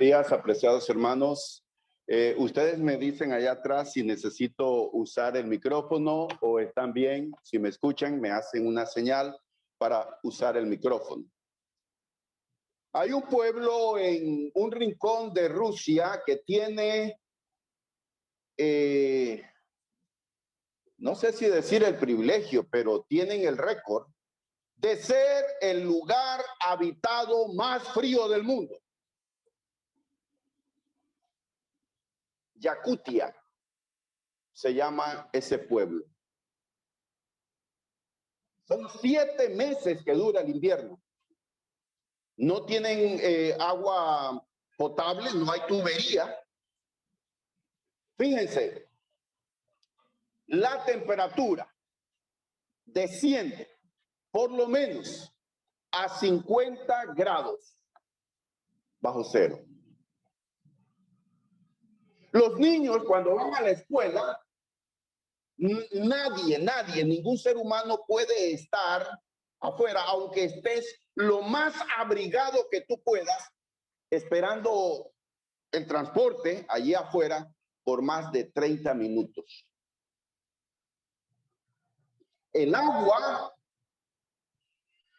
días, apreciados hermanos. Ustedes me dicen allá atrás si necesito usar el micrófono o están bien. Si me escuchan, me hacen una señal para usar el micrófono. Hay un pueblo en un rincón de Rusia que tiene, no sé si decir el privilegio, pero tienen el récord de ser el lugar habitado más frío del mundo. Yakutia se llama ese pueblo. Son 7 meses que dura el invierno. No tienen agua potable, no hay tubería. Fíjense, la temperatura desciende por lo menos a 50 grados bajo cero. Los niños cuando van a la escuela, nadie, ningún ser humano puede estar afuera, aunque estés lo más abrigado que tú puedas, esperando el transporte allí afuera por más de 30 minutos. El agua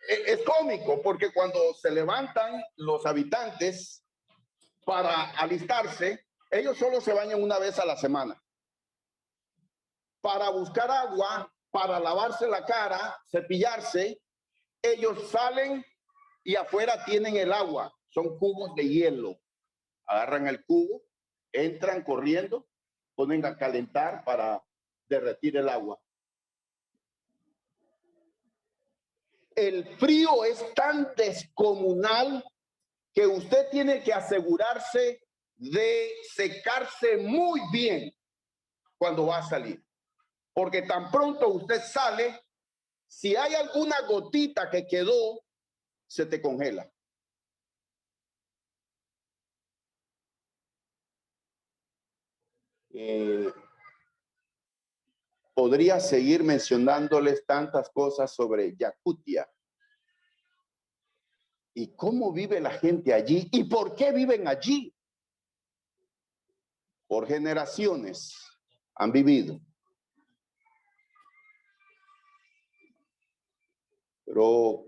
es cómico porque cuando se levantan los habitantes para alistarse, ellos solo se bañan una vez a la semana. Para buscar agua, para lavarse la cara, cepillarse, ellos salen y afuera tienen el agua. Son cubos de hielo. Agarran el cubo, entran corriendo, ponen a calentar para derretir el agua. El frío es tan descomunal que usted tiene que asegurarse de secarse muy bien cuando va a salir. Porque tan pronto usted sale, si hay alguna gotita que quedó, se te congela. Podría seguir mencionándoles tantas cosas sobre Yakutia. ¿Y cómo vive la gente allí? ¿Y por qué viven allí? Por generaciones han vivido. Pero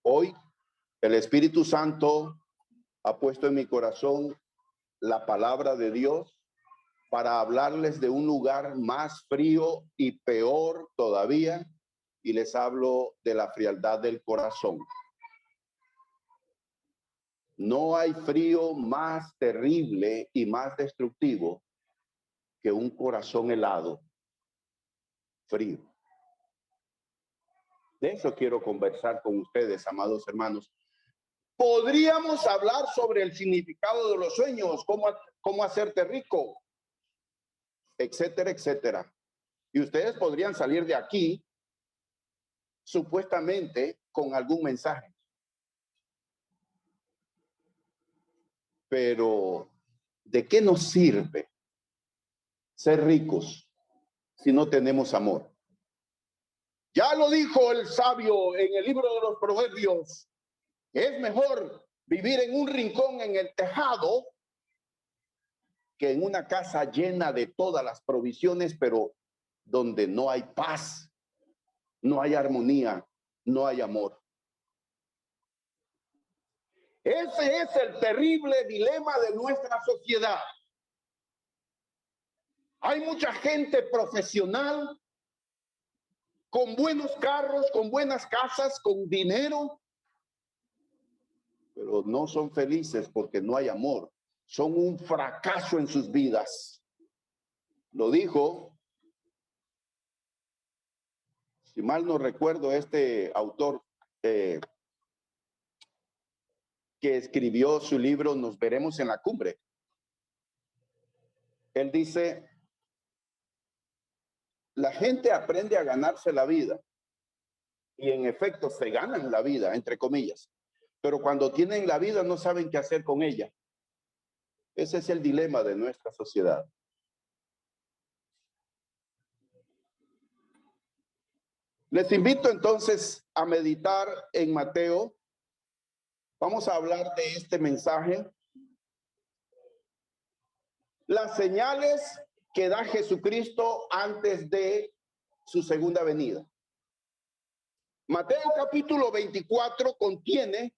hoy el Espíritu Santo ha puesto en mi corazón la palabra de Dios para hablarles de un lugar más frío y peor todavía, y les hablo de la frialdad del corazón. No hay frío más terrible y más destructivo que un corazón helado, frío. De eso quiero conversar con ustedes, amados hermanos. Podríamos hablar sobre el significado de los sueños, cómo hacerte rico, etcétera, etcétera. Y ustedes podrían salir de aquí supuestamente con algún mensaje. Pero, ¿de qué nos sirve ser ricos si no tenemos amor? Ya lo dijo el sabio en el libro de los Proverbios. Es mejor vivir en un rincón en el tejado que en una casa llena de todas las provisiones, pero donde no hay paz, no hay armonía, no hay amor. Ese es el terrible dilema de nuestra sociedad. Hay mucha gente profesional, con buenos carros, con buenas casas, con dinero, pero no son felices porque no hay amor. Son un fracaso en sus vidas. Lo dijo, si mal no recuerdo, este autor que escribió su libro Nos veremos en la cumbre. Él dice, la gente aprende a ganarse la vida y en efecto se ganan la vida, entre comillas, pero cuando tienen la vida no saben qué hacer con ella. Ese es el dilema de nuestra sociedad. Les invito entonces a meditar en Mateo. Vamos a hablar de este mensaje las señales que da Jesucristo antes de su segunda venida. Mateo capítulo 24 contiene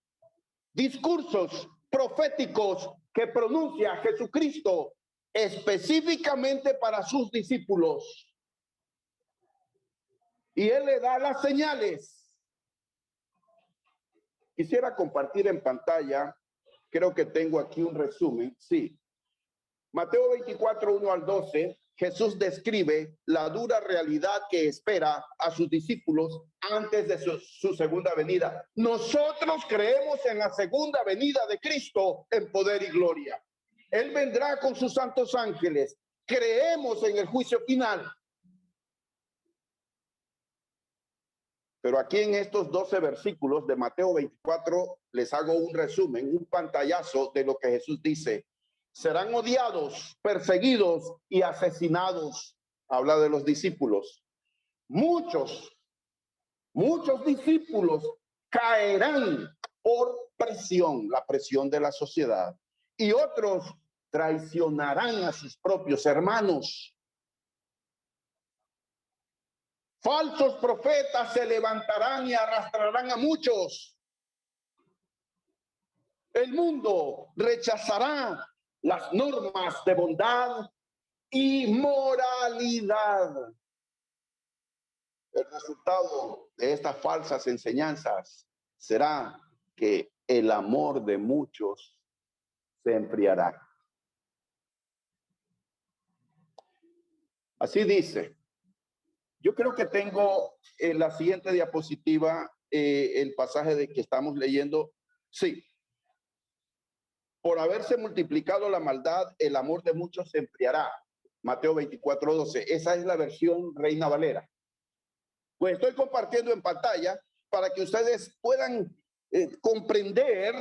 discursos proféticos que pronuncia Jesucristo específicamente para sus discípulos. Y él le da las señales. Quisiera compartir en pantalla, creo que tengo aquí un resumen, sí. Mateo 24, 1 al 12, Jesús describe la dura realidad que espera a sus discípulos antes de su segunda venida. Nosotros creemos en la segunda venida de Cristo en poder y gloria. Él vendrá con sus santos ángeles. Creemos en el juicio final. Pero aquí en estos 12 versículos de Mateo 24 les hago un resumen, un pantallazo de lo que Jesús dice. Serán odiados, perseguidos y asesinados. Habla de los discípulos. Muchos discípulos caerán por presión, la presión de la sociedad. Y otros traicionarán a sus propios hermanos. Falsos profetas se levantarán y arrastrarán a muchos. El mundo rechazará las normas de bondad y moralidad. El resultado de estas falsas enseñanzas será que el amor de muchos se enfriará. Así dice. Yo creo que tengo en la siguiente diapositiva el pasaje de que estamos leyendo. Sí. Por haberse multiplicado la maldad, el amor de muchos se enfriará. Mateo 24, 12. Esa es la versión Reina Valera. Pues estoy compartiendo en pantalla para que ustedes puedan comprender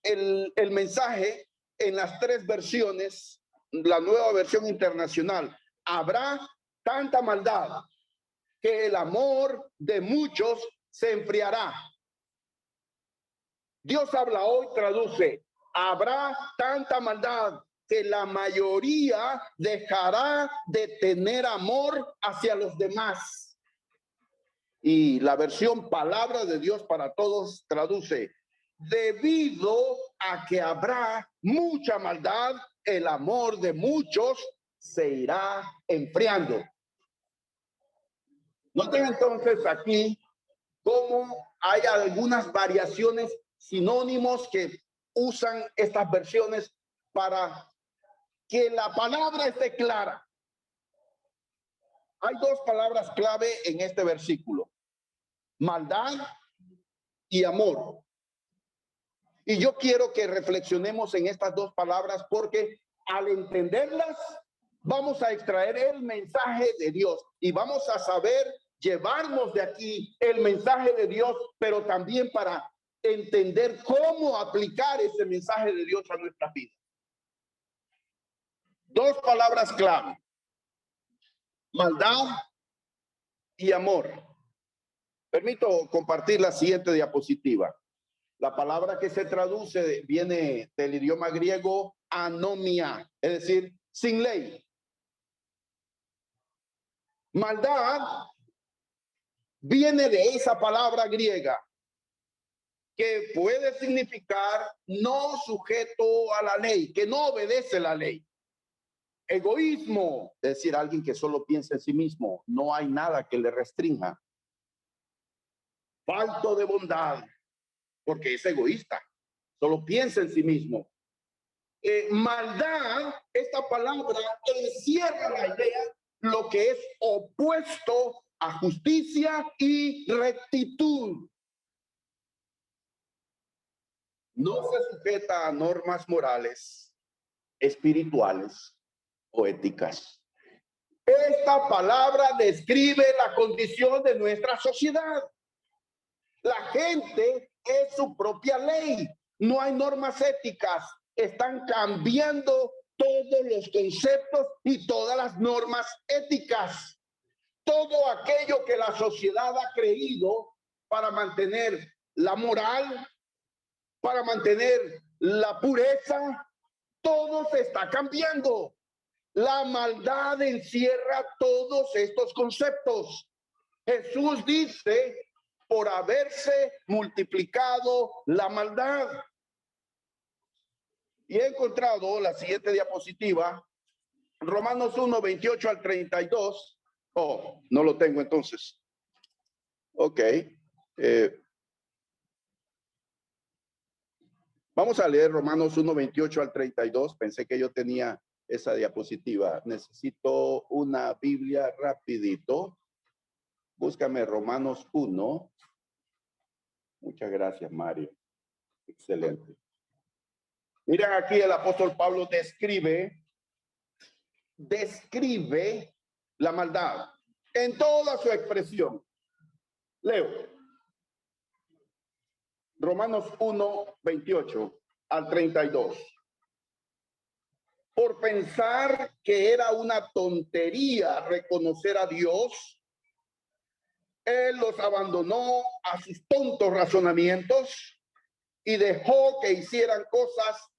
el mensaje en las tres versiones, la nueva versión internacional. Habrá tanta maldad que el amor de muchos se enfriará. Dios habla hoy, traduce, habrá tanta maldad que la mayoría dejará de tener amor hacia los demás. Y la versión Palabra de Dios para Todos traduce, debido a que habrá mucha maldad, el amor de muchos se irá enfriando. Noten entonces aquí cómo hay algunas variaciones, sinónimos que usan estas versiones para que la palabra esté clara. Hay dos palabras clave en este versículo: maldad y amor. Y yo quiero que reflexionemos en estas dos palabras porque al entenderlas vamos a extraer el mensaje de Dios y vamos a saber llevarnos de aquí el mensaje de Dios, pero también para entender cómo aplicar ese mensaje de Dios a nuestra vida. Dos palabras clave: maldad y amor. Permito compartir la siguiente diapositiva. La palabra que se traduce viene del idioma griego anomia, es decir, sin ley. Maldad viene de esa palabra griega que puede significar no sujeto a la ley, que no obedece la ley. Egoísmo, es decir, alguien que solo piensa en sí mismo, no hay nada que le restrinja. Falto de bondad, porque es egoísta, solo piensa en sí mismo. Maldad, esta palabra encierra la idea, lo que es opuesto a justicia y rectitud. No se sujeta a normas morales, espirituales o éticas. Esta palabra describe la condición de nuestra sociedad. La gente es su propia ley. No hay normas éticas. Están cambiando todos los conceptos y todas las normas éticas. Todo aquello que la sociedad ha creído para mantener la moral, para mantener la pureza, todo se está cambiando. La maldad encierra todos estos conceptos. Jesús dice, por haberse multiplicado la maldad. Y he encontrado la siguiente diapositiva, Romanos 1, 28 al 32. Oh, no lo tengo entonces. Ok. Vamos a leer Romanos 1, 28 al 32. Pensé que yo tenía esa diapositiva. Necesito una Biblia rapidito. Búscame Romanos 1. Muchas gracias, Mario. Excelente. Miren, aquí el apóstol Pablo describe la maldad en toda su expresión. Leo. Romanos 1, 28 al 32. Por pensar que era una tontería reconocer a Dios, Él los abandonó a sus tontos razonamientos y dejó que hicieran cosas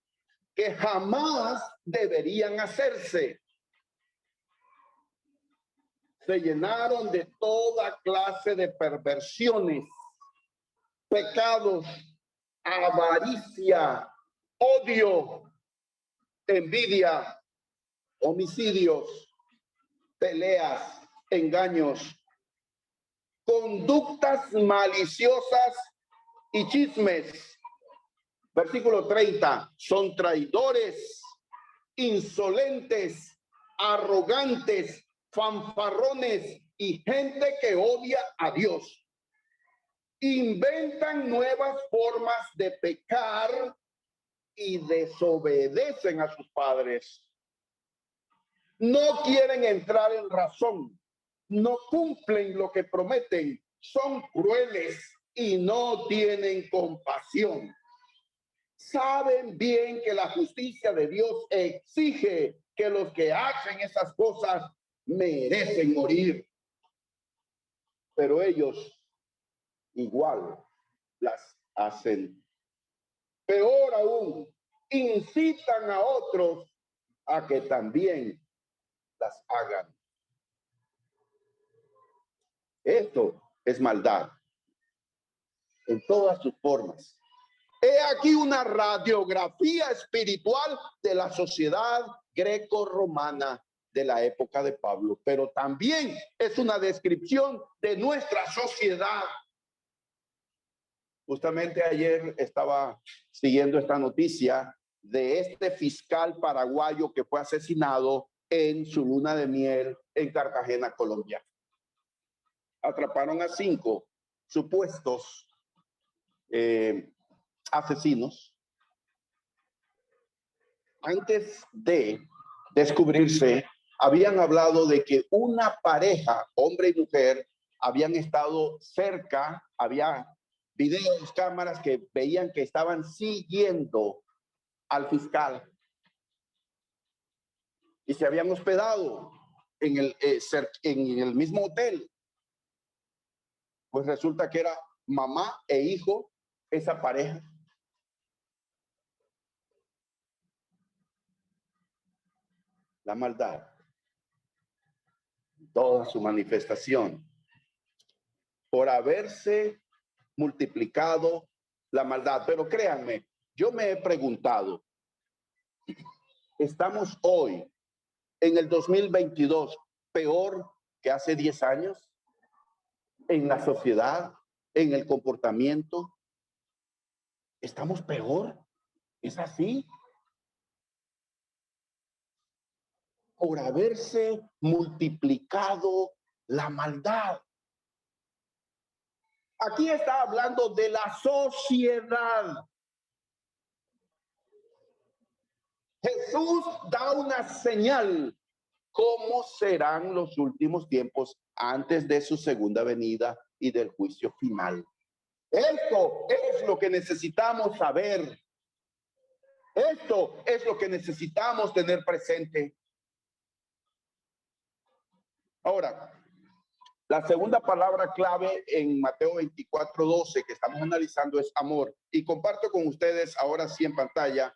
que jamás deberían hacerse. Se llenaron de toda clase de perversiones, pecados, avaricia, odio, envidia, homicidios, peleas, engaños, conductas maliciosas y chismes. Versículo 30, son traidores, insolentes, arrogantes, fanfarrones y gente que odia a Dios. Inventan nuevas formas de pecar y desobedecen a sus padres. No quieren entrar en razón, no cumplen lo que prometen, son crueles y no tienen compasión. Saben bien que la justicia de Dios exige que los que hacen esas cosas merecen morir. Pero ellos igual las hacen. Peor aún, incitan a otros a que también las hagan. Esto es maldad en todas sus formas. He aquí una radiografía espiritual de la sociedad greco-romana de la época de Pablo, pero también es una descripción de nuestra sociedad. Justamente ayer estaba siguiendo esta noticia de este fiscal paraguayo que fue asesinado en su luna de miel en Cartagena, Colombia. Atraparon a 5 supuestos asesinos. Antes de descubrirse, habían hablado de que una pareja, hombre y mujer, habían estado cerca, había videos, cámaras que veían que estaban siguiendo al fiscal y se habían hospedado en el mismo hotel. Pues resulta que era mamá e hijo, esa pareja. La maldad, toda su manifestación, por haberse multiplicado la maldad. Pero créanme, yo me he preguntado, ¿estamos hoy en el 2022 peor que hace 10 años? En la sociedad, en el comportamiento, ¿estamos peor? ¿Es así? Por haberse multiplicado la maldad. Aquí está hablando de la sociedad. Jesús da una señal. ¿Cómo serán los últimos tiempos antes de su segunda venida y del juicio final? Esto es lo que necesitamos saber. Esto es lo que necesitamos tener presente. Ahora, la segunda palabra clave en Mateo 24:12 que estamos analizando es amor. Y comparto con ustedes ahora sí en pantalla.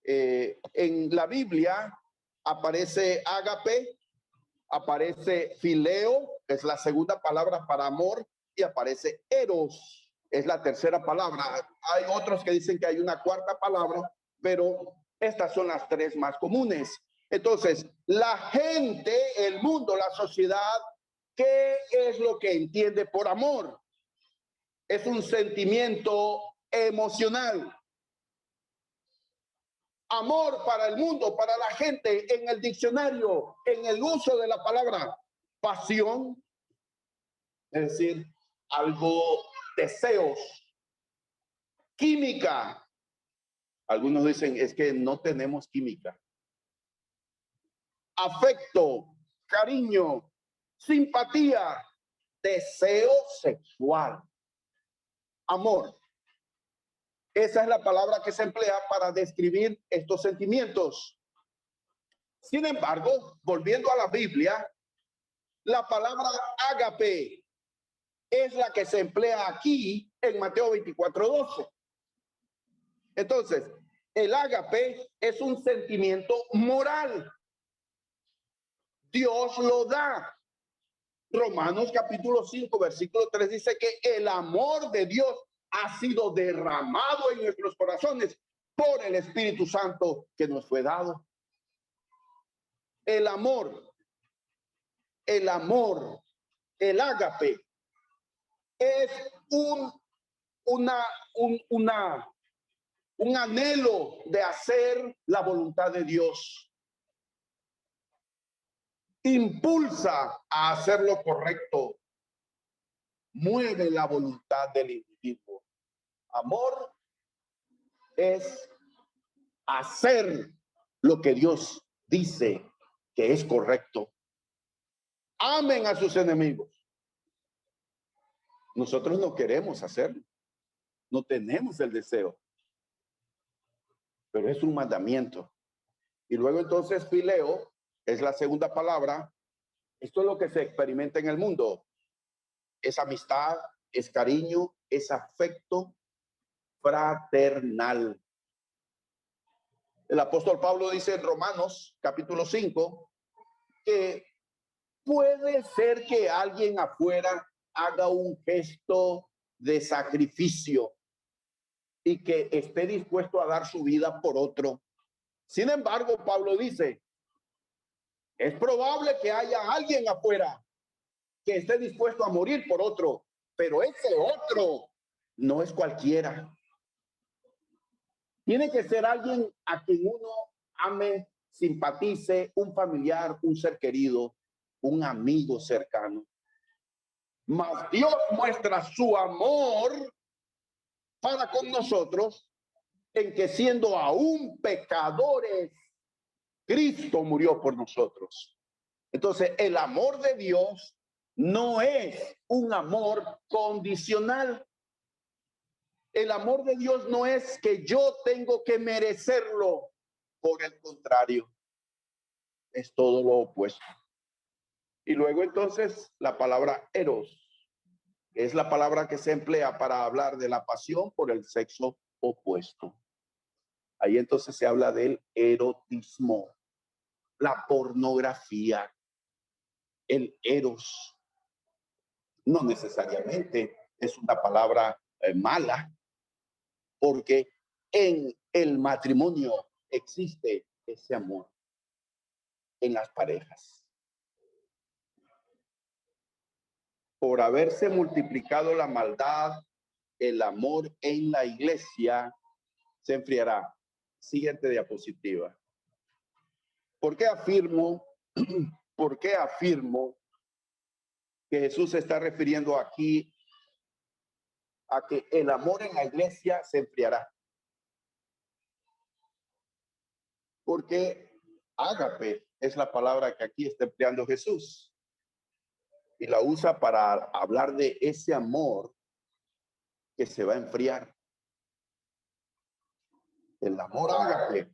En la Biblia aparece ágape, aparece fileo, es la segunda palabra para amor, y aparece eros, es la tercera palabra. Hay otros que dicen que hay una cuarta palabra, pero estas son las tres más comunes. Entonces, la gente, el mundo, la sociedad, ¿qué es lo que entiende por amor? Es un sentimiento emocional. Amor para el mundo, para la gente, en el diccionario, en el uso de la palabra pasión, es decir, algo, deseos, química. Algunos dicen, es que no tenemos química. Afecto, cariño, simpatía, deseo sexual, amor. Esa es la palabra que se emplea para describir estos sentimientos. Sin embargo, volviendo a la Biblia, la palabra ágape es la que se emplea aquí en Mateo 24:12. Entonces, el ágape es un sentimiento moral. Dios lo da. Romanos capítulo 5, versículo 3 dice que el amor de Dios ha sido derramado en nuestros corazones por el Espíritu Santo que nos fue dado. El amor, el ágape es un anhelo de hacer la voluntad de Dios. Impulsa a hacer lo correcto. Mueve la voluntad del individuo. Amor es hacer lo que Dios dice que es correcto. Amen a sus enemigos. Nosotros no queremos hacerlo. No tenemos el deseo. Pero es un mandamiento. Y luego entonces fileo es la segunda palabra. Esto es lo que se experimenta en el mundo. Es amistad, es cariño, es afecto fraternal. El apóstol Pablo dice en Romanos capítulo 5 que puede ser que alguien afuera haga un gesto de sacrificio y que esté dispuesto a dar su vida por otro. Sin embargo, Pablo dice, es probable que haya alguien afuera que esté dispuesto a morir por otro, pero ese otro no es cualquiera. Tiene que ser alguien a quien uno ame, simpatice, un familiar, un ser querido, un amigo cercano. Mas Dios muestra su amor para con nosotros en que siendo aún pecadores, Cristo murió por nosotros. Entonces, el amor de Dios no es un amor condicional. El amor de Dios no es que yo tengo que merecerlo. Por el contrario, es todo lo opuesto. Y luego entonces la palabra eros es la palabra que se emplea para hablar de la pasión por el sexo opuesto. Ahí entonces se habla del erotismo, la pornografía, el eros. No necesariamente es una palabra mala, porque en el matrimonio existe ese amor en las parejas. Por haberse multiplicado la maldad, el amor en la iglesia se enfriará. Siguiente diapositiva. ¿Por qué afirmo que Jesús se está refiriendo aquí a que el amor en la iglesia se enfriará? Porque ágape es la palabra que aquí está empleando Jesús y la usa para hablar de ese amor que se va a enfriar. El amor ágape,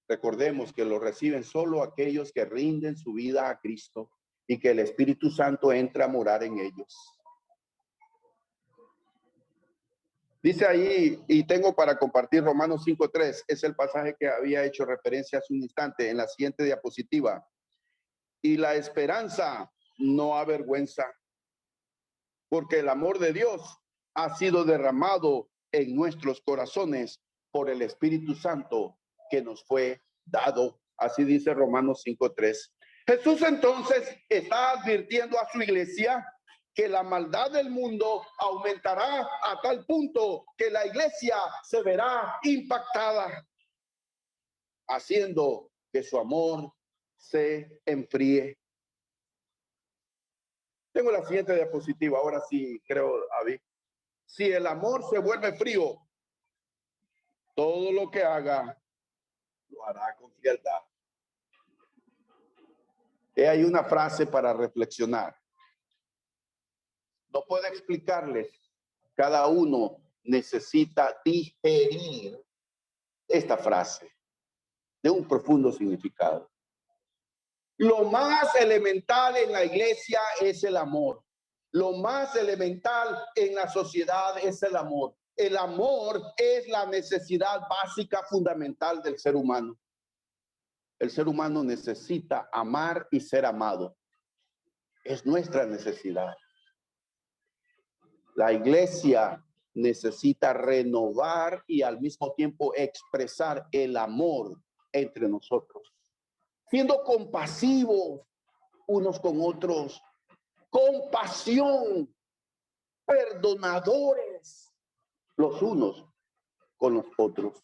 recordemos que lo reciben solo aquellos que rinden su vida a Cristo y que el Espíritu Santo entra a morar en ellos. Dice ahí, y tengo para compartir Romanos 5:3, es el pasaje que había hecho referencia hace un instante en la siguiente diapositiva. Y la esperanza no avergüenza, porque el amor de Dios ha sido derramado en nuestros corazones por el Espíritu Santo que nos fue dado. Así dice Romanos 5:3. Jesús entonces está advirtiendo a su iglesia que la maldad del mundo aumentará a tal punto que la iglesia se verá impactada, haciendo que su amor se enfríe. Tengo la siguiente diapositiva, ahora sí creo, Avi. Si el amor se vuelve frío, todo lo que haga lo hará con frialdad. Hay una frase para reflexionar. No puedo explicarles. Cada uno necesita digerir esta frase de un profundo significado. Lo más elemental en la iglesia es el amor. Lo más elemental en la sociedad es el amor. El amor es la necesidad básica fundamental del ser humano. El ser humano necesita amar y ser amado. Es nuestra necesidad. La iglesia necesita renovar y al mismo tiempo expresar el amor entre nosotros, siendo compasivos unos con otros, compasión, perdonadores los unos con los otros.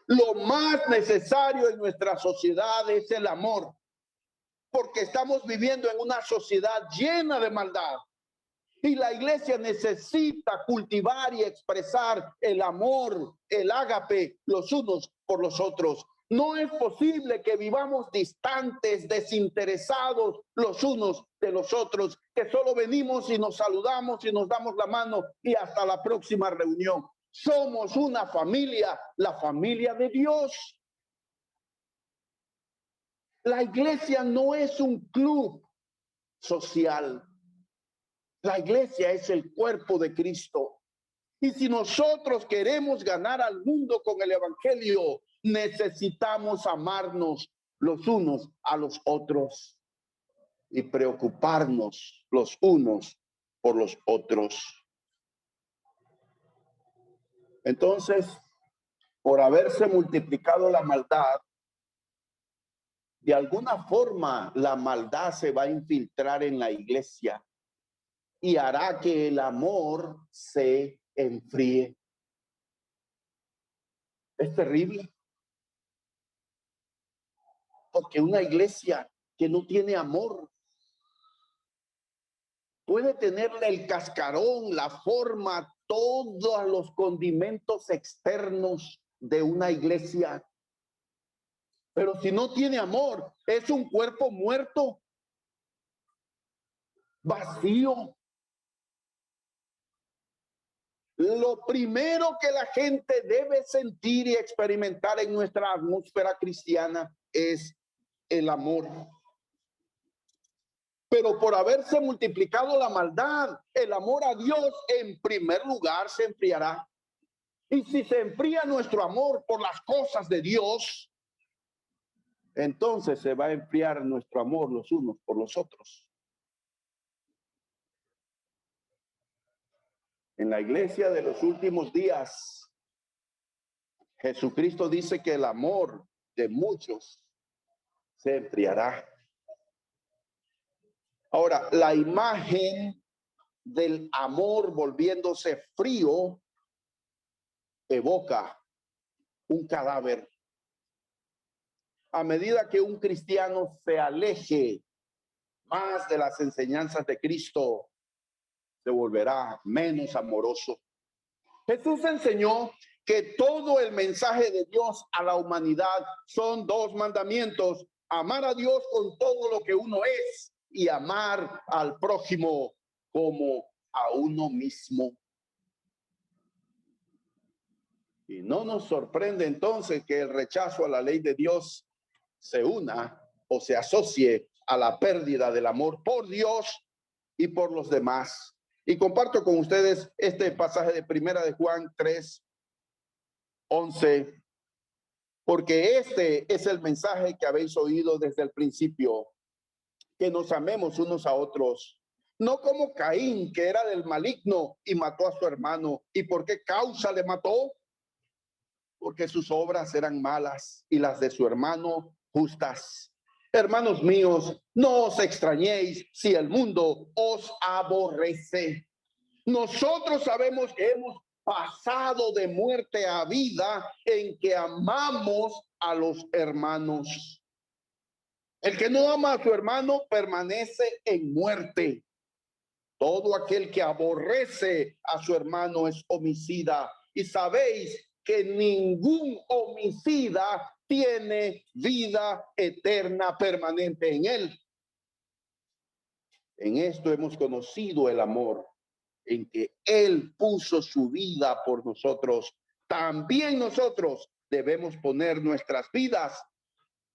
Lo más necesario en nuestra sociedad es el amor, porque estamos viviendo en una sociedad llena de maldad. Y la iglesia necesita cultivar y expresar el amor, el ágape, los unos por los otros. No es posible que vivamos distantes, desinteresados los unos de los otros, que solo venimos y nos saludamos y nos damos la mano y hasta la próxima reunión. Somos una familia, la familia de Dios. La iglesia no es un club social. La iglesia es el cuerpo de Cristo. Y si nosotros queremos ganar al mundo con el evangelio, necesitamos amarnos los unos a los otros y preocuparnos los unos por los otros. Entonces, por haberse multiplicado la maldad, de alguna forma la maldad se va a infiltrar en la iglesia y hará que el amor se enfríe. Es terrible. Porque una iglesia que no tiene amor puede tenerle el cascarón, la forma, todos los condimentos externos de una iglesia. Pero si no tiene amor, es un cuerpo muerto, vacío. Lo primero que la gente debe sentir y experimentar en nuestra atmósfera cristiana es el amor. Pero por haberse multiplicado la maldad, el amor a Dios en primer lugar se enfriará. Y si se enfría nuestro amor por las cosas de Dios, entonces se va a enfriar nuestro amor los unos por los otros. En la iglesia de los últimos días, Jesucristo dice que el amor de muchos se enfriará. Ahora, la imagen del amor volviéndose frío evoca un cadáver. A medida que un cristiano se aleje más de las enseñanzas de Cristo, se volverá menos amoroso. Jesús enseñó que todo el mensaje de Dios a la humanidad son dos mandamientos: amar a Dios con todo lo que uno es y amar al prójimo como a uno mismo. Y no nos sorprende entonces que el rechazo a la ley de Dios se una o se asocie a la pérdida del amor por Dios y por los demás. Y comparto con ustedes este pasaje de Primera de Juan 3:11, porque este es el mensaje que habéis oído desde el principio, que nos amemos unos a otros, no como Caín, que era del maligno y mató a su hermano. ¿Y por qué causa le mató? Porque sus obras eran malas y las de su hermano justas. Hermanos míos, no os extrañéis si el mundo os aborrece. Nosotros sabemos que hemos pasado de muerte a vida en que amamos a los hermanos. El que no ama a su hermano permanece en muerte. Todo aquel que aborrece a su hermano es homicida. Y sabéis que ningún homicida tiene vida eterna permanente en él. En esto hemos conocido el amor, en que él puso su vida por nosotros. También nosotros debemos poner nuestras vidas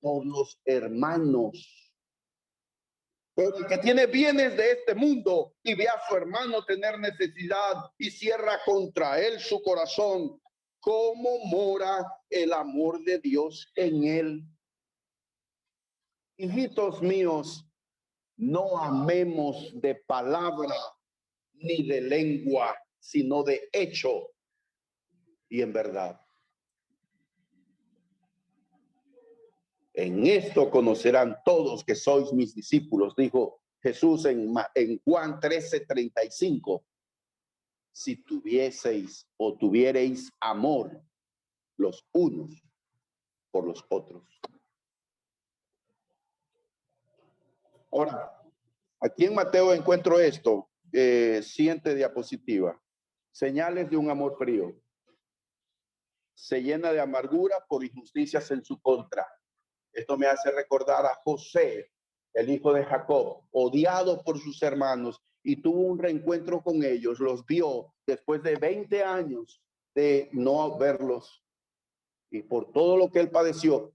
por los hermanos. Pero el que tiene bienes de este mundo y ve a su hermano tener necesidad y cierra contra él su corazón, ¿cómo mora el amor de Dios en él? Hijitos míos, no amemos de palabra ni de lengua, sino de hecho y en verdad. En esto conocerán todos que sois mis discípulos, dijo Jesús en Juan 13:35. Si tuvieseis o tuviereis amor los unos por los otros. Ahora, aquí en Mateo encuentro esto, siguiente diapositiva. Señales de un amor frío. Se llena de amargura por injusticias en su contra. Esto me hace recordar a José, el hijo de Jacob, odiado por sus hermanos, y tuvo un reencuentro con ellos, los vio después de 20 años de no verlos y por todo lo que él padeció,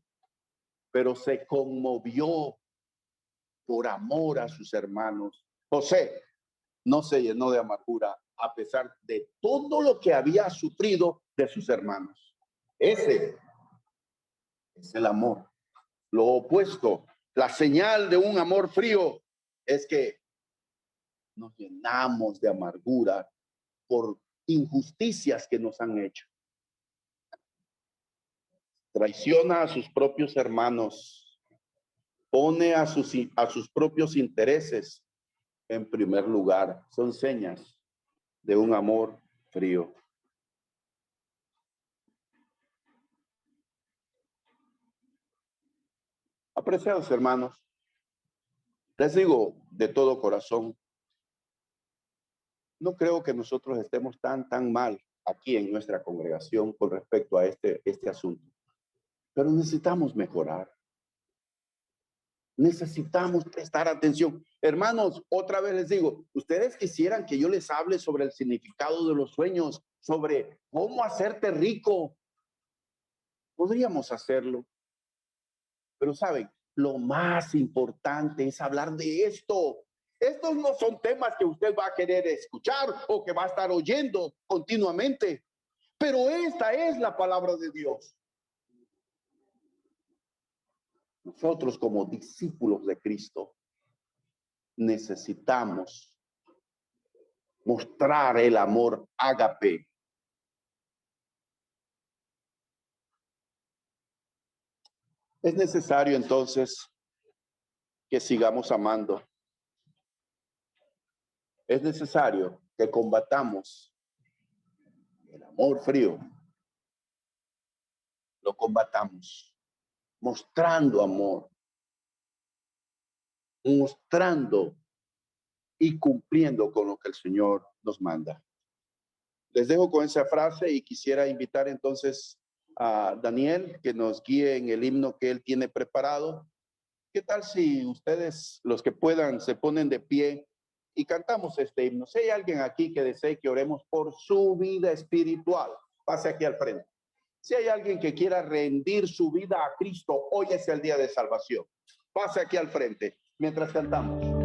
pero se conmovió por amor a sus hermanos. José no se llenó de amargura a pesar de todo lo que había sufrido de sus hermanos. Ese es el amor. Lo opuesto, la señal de un amor frío, es que nos llenamos de amargura por injusticias que nos han hecho. Traiciona a sus propios hermanos, pone a sus propios intereses en primer lugar. Son señas de un amor frío. Apreciados hermanos, les digo de todo corazón, no creo que nosotros estemos tan mal aquí en nuestra congregación con respecto a este asunto, pero necesitamos mejorar. Necesitamos prestar atención. Hermanos, otra vez les digo, ustedes quisieran que yo les hable sobre el significado de los sueños, sobre cómo hacerte rico. Podríamos hacerlo. Pero saben, lo más importante es hablar de esto. Estos no son temas que usted va a querer escuchar o que va a estar oyendo continuamente. Pero esta es la palabra de Dios. Nosotros como discípulos de Cristo necesitamos mostrar el amor ágape. Es necesario entonces que sigamos amando. Es necesario que combatamos el amor frío. Lo combatamos mostrando amor, mostrando y cumpliendo con lo que el Señor nos manda. Les dejo con esa frase y quisiera invitar entonces a Daniel que nos guíe en el himno que él tiene preparado. ¿Qué tal si ustedes, los que puedan, se ponen de pie y cantamos este himno? Si hay alguien aquí que desee que oremos por su vida espiritual, pase aquí al frente. Si hay alguien que quiera rendir su vida a Cristo, hoy es el día de salvación. Pase aquí al frente mientras cantamos.